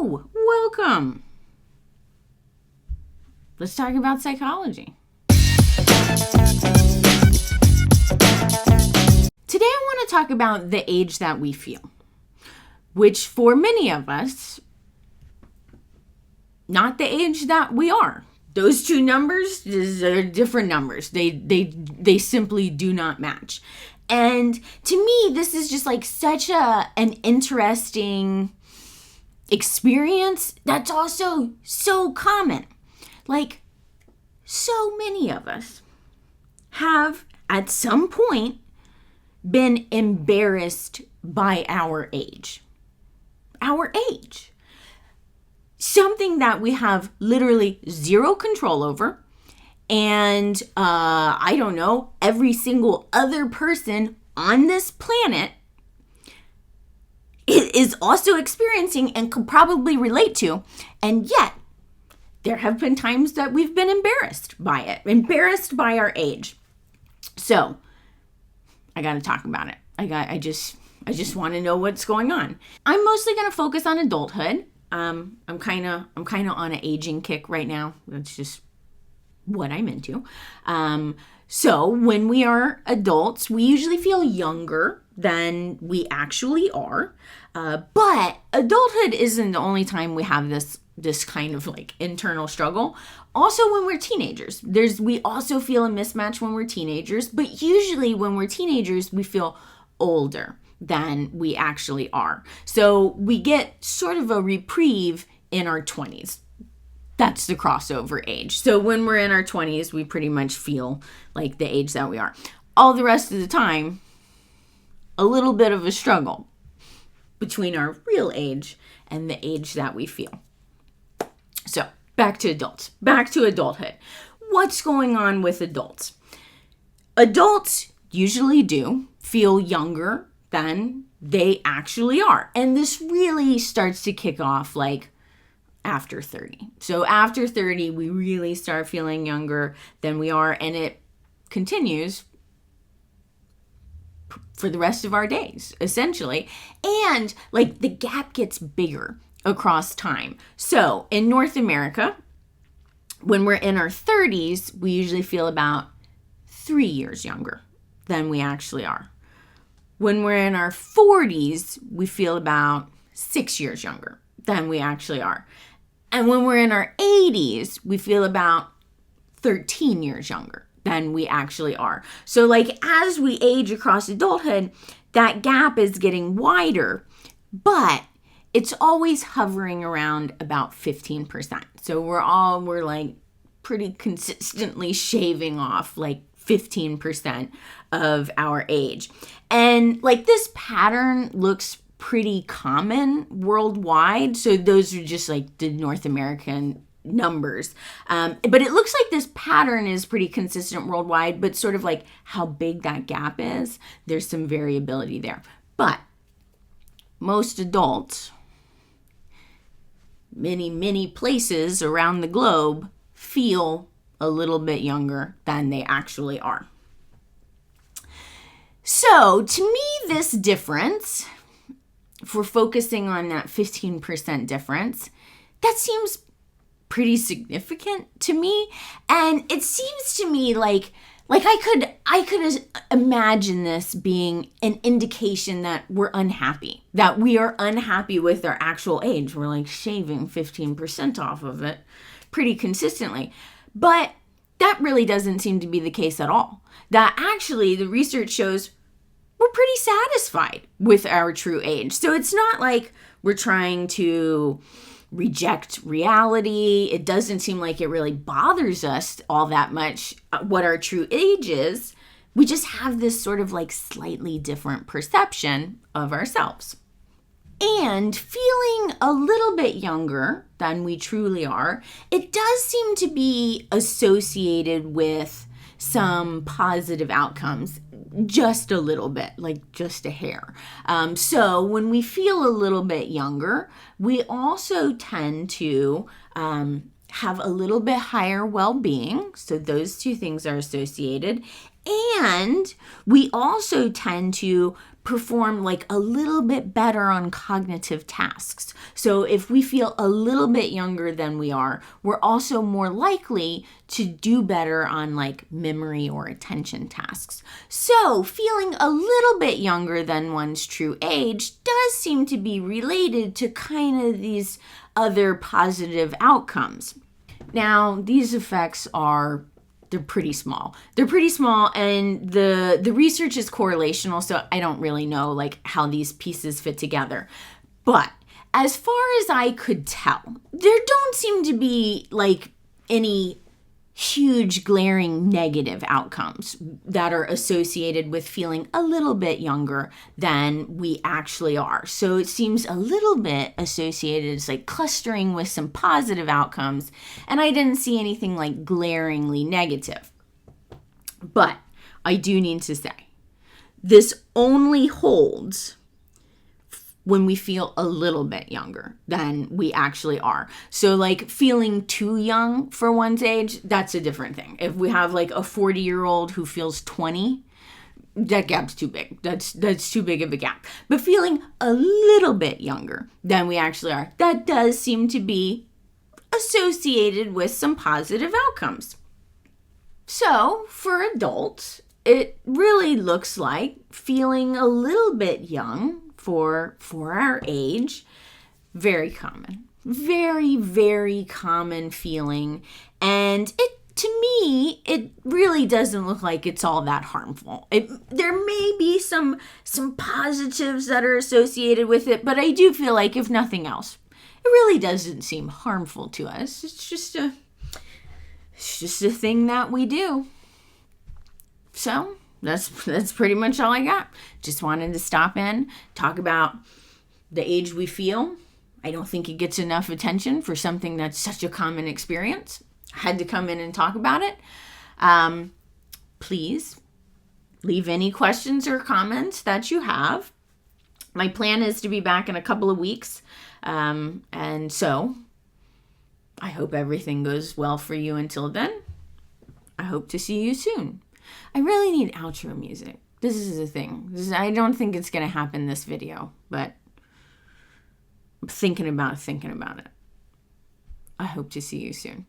Hello, welcome. Let's talk about psychology. Today I want to talk about the age that we feel, which for many of us, not the age that we are. Those two numbers are different numbers. They simply do not match. And to me, this is just like such an interesting experience that's also so common. Like, so many of us have at some point been embarrassed by our age. Our age. Something that we have literally zero control over. And I don't know, every single other person on this planet is also experiencing and could probably relate to. And yet, there have been times that we've been embarrassed by it, embarrassed by our age. So, I got to talk about it. I just want to know what's going on. I'm mostly going to focus on adulthood. I'm kind of on an aging kick right now. That's just what I'm into. So when we are adults, we usually feel younger than we actually are. But adulthood isn't the only time we have this kind of like internal struggle. Also when we're teenagers, we also feel a mismatch when we're teenagers, but usually when we're teenagers, we feel older than we actually are. So we get sort of a reprieve in our 20s. That's the crossover age. So when we're in our 20s, we pretty much feel like the age that we are. All the rest of the time, a little bit of a struggle between our real age and the age that we feel. So back to adults, back to adulthood. What's going on with adults? Adults usually do feel younger than they actually are. And this really starts to kick off like after 30. So after 30, we really start feeling younger than we are, and it continues for the rest of our days, essentially. And like the gap gets bigger across time. So in North America, when we're in our 30s, we usually feel about 3 years younger than we actually are. When we're in our 40s, we feel about 6 years younger than we actually are. And when we're in our 80s, we feel about 13 years younger than we actually are. So like as we age across adulthood, that gap is getting wider, but it's always hovering around about 15%. So we're like pretty consistently shaving off like 15% of our age. And like this pattern looks pretty common worldwide. So those are just like the North American numbers. But it looks like this pattern is pretty consistent worldwide, but sort of like how big that gap is, there's some variability there. But most adults, many places around the globe, feel a little bit younger than they actually are. So to me, this difference, if we're focusing on that 15% difference, that seems pretty significant to me. And it seems to me like I could imagine this being an indication that we're unhappy, that we are unhappy with our actual age. We're like shaving 15% off of it pretty consistently. But that really doesn't seem to be the case at all. That actually the research shows we're pretty satisfied with our true age. So it's not like we're trying to reject reality. It doesn't seem like it really bothers us all that much what our true age is. We just have this sort of like slightly different perception of ourselves. And feeling a little bit younger than we truly are, it does seem to be associated with some positive outcomes, just a little bit, like just a hair. So when we feel a little bit younger, we also tend to have a little bit higher well-being. So those two things are associated. And we also tend to perform like a little bit better on cognitive tasks. So if we feel a little bit younger than we are, we're also more likely to do better on like memory or attention tasks. So feeling a little bit younger than one's true age does seem to be related to kind of these other positive outcomes. Now, these effects they're pretty small. They're pretty small, and the research is correlational, so I don't really know like how these pieces fit together. But as far as I could tell, there don't seem to be like any huge glaring negative outcomes that are associated with feeling a little bit younger than we actually are. So it seems a little bit associated, it's like clustering with some positive outcomes, and I didn't see anything like glaringly negative. But I do need to say, this only holds when we feel a little bit younger than we actually are. So like feeling too young for one's age, that's a different thing. If we have like a 40-year-old who feels 20, that gap's too big. That's too big of a gap. But feeling a little bit younger than we actually are, that does seem to be associated with some positive outcomes. So for adults, it really looks like feeling a little bit young for our age, very common, very, very common feeling. And to me, it really doesn't look like it's all that harmful. There may be some positives that are associated with it, but I do feel like if nothing else, it really doesn't seem harmful to us. It's just a thing that we do. So that's pretty much all I got. Just wanted to stop in, talk about the age we feel. I don't think it gets enough attention for something that's such a common experience. I had to come in and talk about it. Please leave any questions or comments that you have. My plan is to be back in a couple of weeks. And so I hope everything goes well for you until then. I hope to see you soon. I really need outro music. This is the thing. I don't think it's going to happen this video, but I'm thinking about it. I hope to see you soon.